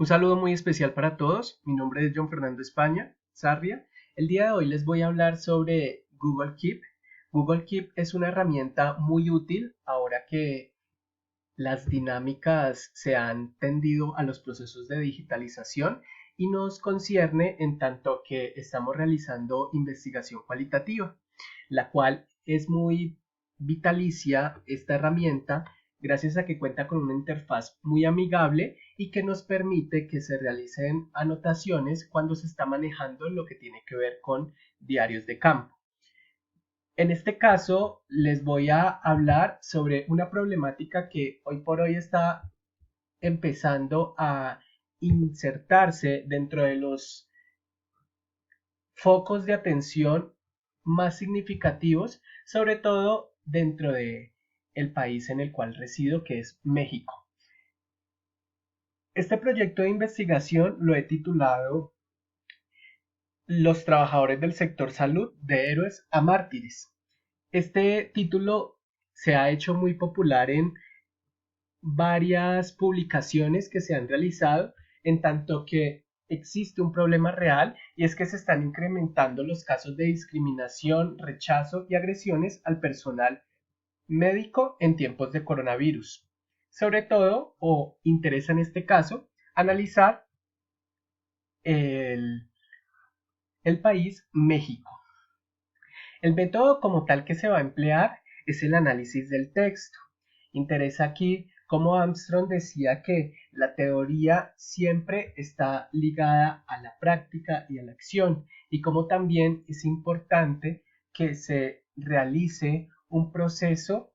Un saludo muy especial para todos. Mi nombre es John Fernando España, Sarria. El día de hoy les voy a hablar sobre Google Keep. Google Keep es una herramienta muy útil ahora que las dinámicas se han tendido a los procesos de digitalización y nos concierne en tanto que estamos realizando investigación cualitativa, la cual es muy vitalicia esta herramienta gracias a que cuenta con una interfaz muy amigable y que nos permite que se realicen anotaciones cuando se está manejando lo que tiene que ver con diarios de campo. En este caso, les voy a hablar sobre una problemática que hoy por hoy está empezando a insertarse dentro de los focos de atención más significativos, sobre todo dentro de el país en el cual resido, que es México. Este proyecto de investigación lo he titulado Los trabajadores del sector salud de héroes a mártires. Este título se ha hecho muy popular en varias publicaciones que se han realizado, en tanto que existe un problema real y es que se están incrementando los casos de discriminación, rechazo y agresiones al personal médico en tiempos de coronavirus. Sobre todo, o interesa en este caso, analizar el, el país México. El método como tal que se va a emplear es el análisis del texto. Interesa aquí cómo Armstrong decía que la teoría siempre está ligada a la práctica y a la acción, y cómo también es importante que se realice un proceso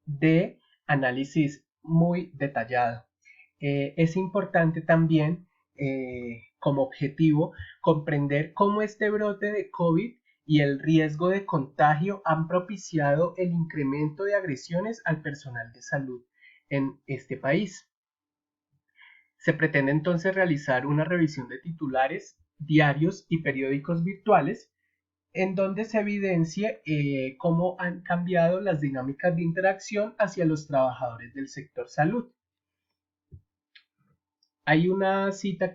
de análisis muy detallado. Es importante también como objetivo comprender cómo este brote de COVID y el riesgo de contagio han propiciado el incremento de agresiones al personal de salud en este país. Se pretende entonces realizar una revisión de titulares, diarios y periódicos virtuales en donde se evidencie cómo han cambiado las dinámicas de interacción hacia los trabajadores del sector salud. Hay una cita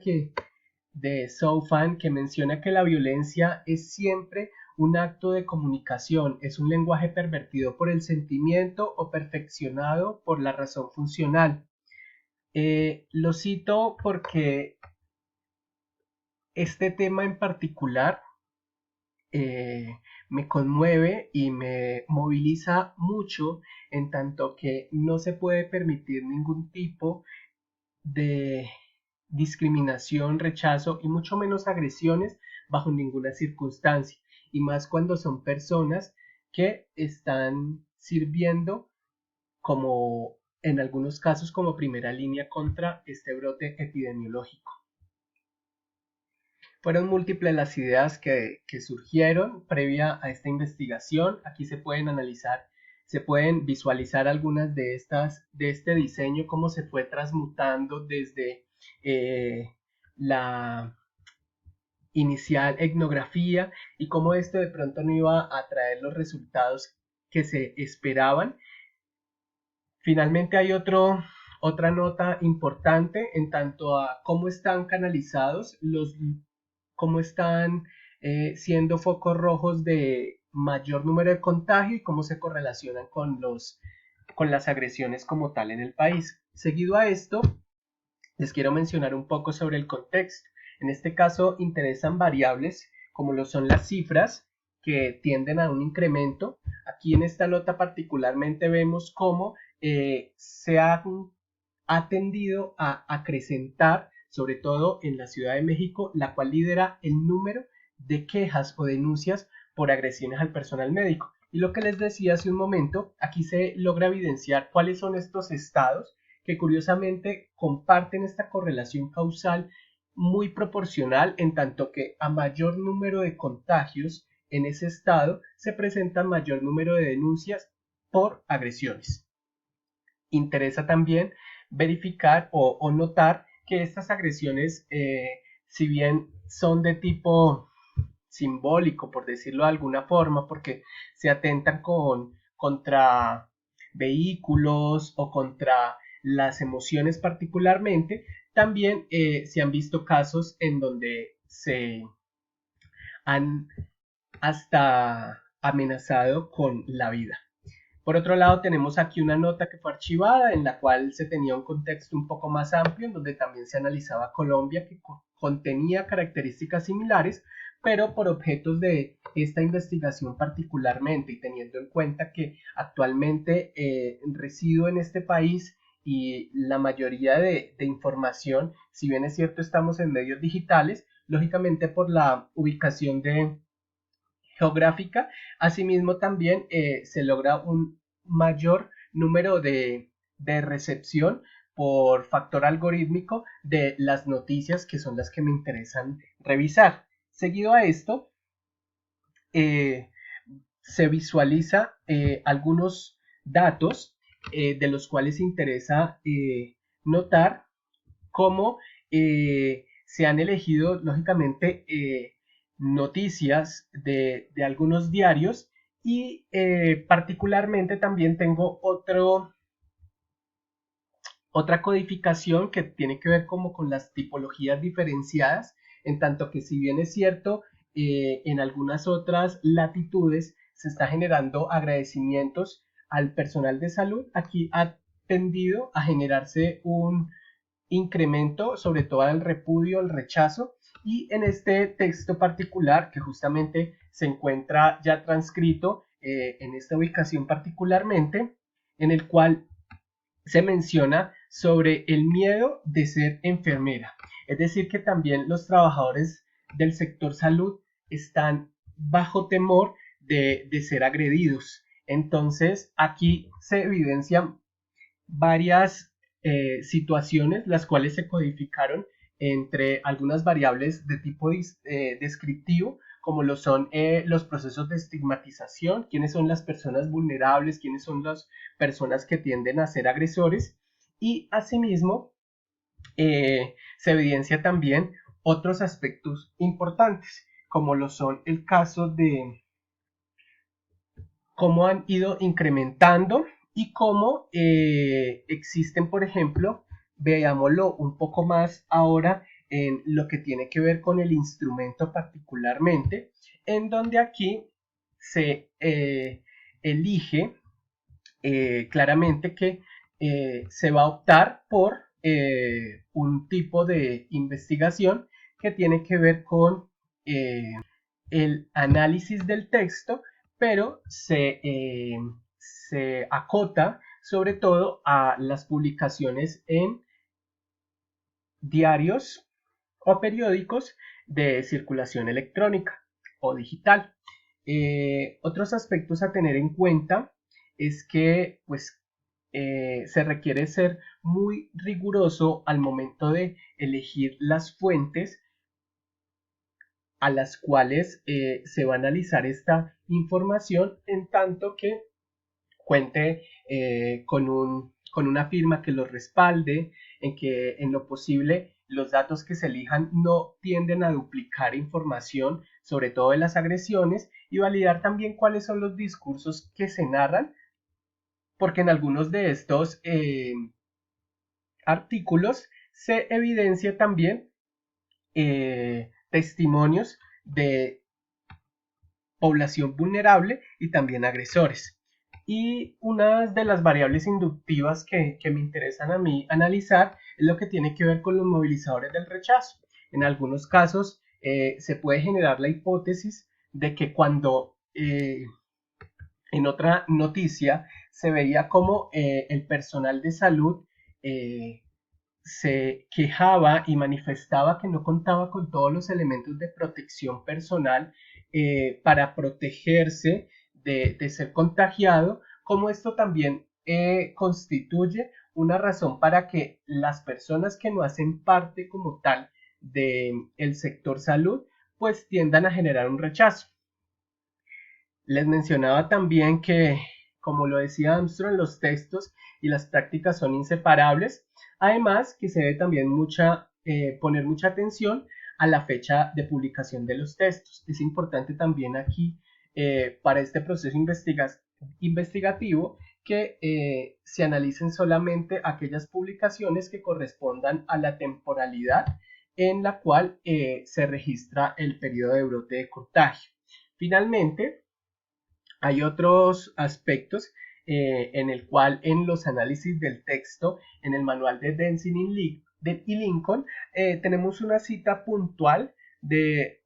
de Soufan que menciona que la violencia es siempre un acto de comunicación, es un lenguaje pervertido por el sentimiento o perfeccionado por la razón funcional. Lo cito porque este tema en particular me conmueve y me moviliza mucho en tanto que no se puede permitir ningún tipo de discriminación, rechazo y mucho menos agresiones bajo ninguna circunstancia, y más cuando son personas que están sirviendo como en algunos casos como primera línea contra este brote epidemiológico. Fueron múltiples las ideas que surgieron previa a esta investigación. Aquí se pueden analizar, se pueden visualizar algunas de este diseño, cómo se fue transmutando desde la inicial etnografía y cómo esto de pronto no iba a traer los resultados que se esperaban. Finalmente hay otra nota importante en tanto a cómo están canalizados cómo están siendo focos rojos de mayor número de contagio y cómo se correlacionan con las agresiones como tal en el país. Seguido a esto, les quiero mencionar un poco sobre el contexto. En este caso interesan variables como lo son las cifras que tienden a un incremento. Aquí en esta nota particularmente vemos cómo se ha tendido a acrecentar, sobre todo en la Ciudad de México, la cual lidera el número de quejas o denuncias por agresiones al personal médico. Y lo que les decía hace un momento, aquí se logra evidenciar cuáles son estos estados que curiosamente comparten esta correlación causal muy proporcional, en tanto que a mayor número de contagios en ese estado se presenta mayor número de denuncias por agresiones. Interesa también verificar o notar que estas agresiones, si bien son de tipo simbólico, por decirlo de alguna forma, porque se atentan contra vehículos o contra las emociones particularmente, también se han visto casos en donde se han hasta amenazado con la vida. Por otro lado, tenemos aquí una nota que fue archivada en la cual se tenía un contexto un poco más amplio, en donde también se analizaba Colombia, que contenía características similares, pero por objetos de esta investigación particularmente, y teniendo en cuenta que actualmente resido en este país y la mayoría de información, si bien es cierto estamos en medios digitales, lógicamente por la ubicación geográfica, asimismo también se logra un mayor número de recepción por factor algorítmico de las noticias que son las que me interesan revisar. Seguido a esto, eh, se visualiza algunos datos de los cuales interesa notar cómo se han elegido, lógicamente, noticias de algunos diarios y particularmente también tengo otra codificación que tiene que ver como con las tipologías diferenciadas, en tanto que si bien es cierto, en algunas otras latitudes se está generando agradecimientos al personal de salud, aquí ha tendido a generarse un incremento, sobre todo al repudio, al rechazo, y en este texto particular, que justamente se encuentra ya transcrito en esta ubicación particularmente, en el cual se menciona sobre el miedo de ser enfermera. Es decir, que también los trabajadores del sector salud están bajo temor de ser agredidos. Entonces, aquí se evidencian varias situaciones, las cuales se codificaron entre algunas variables de tipo descriptivo, como lo son los procesos de estigmatización, quiénes son las personas vulnerables, quiénes son las personas que tienden a ser agresores, y asimismo se evidencia también otros aspectos importantes, como lo son el caso de cómo han ido incrementando y cómo existen, por ejemplo, veámoslo un poco más ahora en lo que tiene que ver con el instrumento particularmente, en donde aquí se elige claramente que se va a optar por un tipo de investigación que tiene que ver con el análisis del texto, pero se acota sobre todo a las publicaciones en diarios o periódicos de circulación electrónica o digital. Otros aspectos a tener en cuenta es que pues se requiere ser muy riguroso al momento de elegir las fuentes a las cuales se va a analizar esta información, en tanto que cuente con una firma que lo respalde, en que en lo posible los datos que se elijan no tienden a duplicar información, sobre todo de las agresiones, y validar también cuáles son los discursos que se narran, porque en algunos de estos artículos se evidencia también testimonios de población vulnerable y también agresores. Y una de las variables inductivas que me interesan a mí analizar es lo que tiene que ver con los movilizadores del rechazo. En algunos casos se puede generar la hipótesis de que cuando en otra noticia se veía como el personal de salud se quejaba y manifestaba que no contaba con todos los elementos de protección personal para protegerse de ser contagiado, como esto también constituye una razón para que las personas que no hacen parte como tal del sector salud, pues tiendan a generar un rechazo. Les mencionaba también que, como lo decía Armstrong, los textos y las prácticas son inseparables. Además, que se debe también poner mucha atención a la fecha de publicación de los textos. Es importante también aquí, para este proceso investigativo, que se analicen solamente aquellas publicaciones que correspondan a la temporalidad en la cual se registra el periodo de brote de contagio. Finalmente, hay otros aspectos en el cual en los análisis del texto, en el manual de Denzin y Lincoln, tenemos una cita puntual de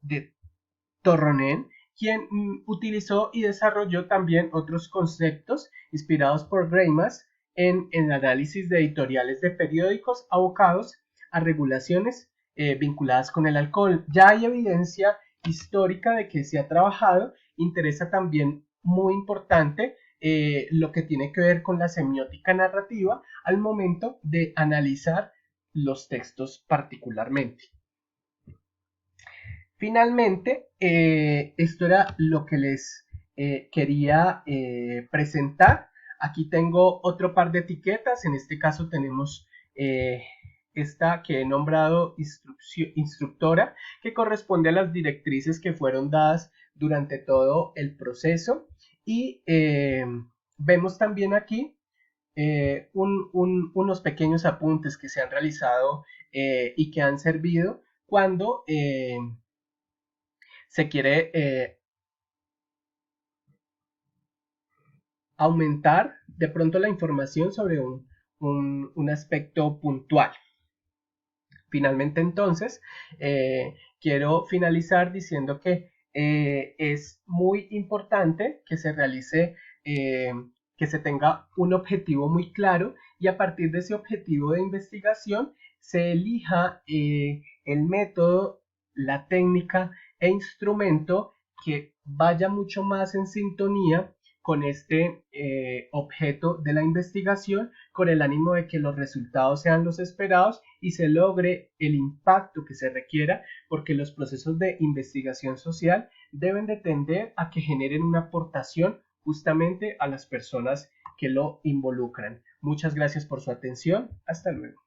Torronen, quien utilizó y desarrolló también otros conceptos inspirados por Greimas en el análisis de editoriales de periódicos abocados a regulaciones vinculadas con el alcohol. Ya hay evidencia histórica de que se ha trabajado. Interesa también, muy importante, lo que tiene que ver con la semiótica narrativa al momento de analizar los textos particularmente. Finalmente, esto era lo que les quería presentar. Aquí tengo otro par de etiquetas. En este caso tenemos esta que he nombrado instructora, que corresponde a las directrices que fueron dadas durante todo el proceso. Y vemos también aquí unos pequeños apuntes que se han realizado y que han servido cuando se quiere aumentar de pronto la información sobre un aspecto puntual. Finalmente, entonces, quiero finalizar diciendo que es muy importante que se realice, que se tenga un objetivo muy claro, y a partir de ese objetivo de investigación se elija el método, la técnica e instrumento que vaya mucho más en sintonía con este objeto de la investigación, con el ánimo de que los resultados sean los esperados y se logre el impacto que se requiera, porque los procesos de investigación social deben de tender a que generen una aportación justamente a las personas que lo involucran. Muchas gracias por su atención. Hasta luego.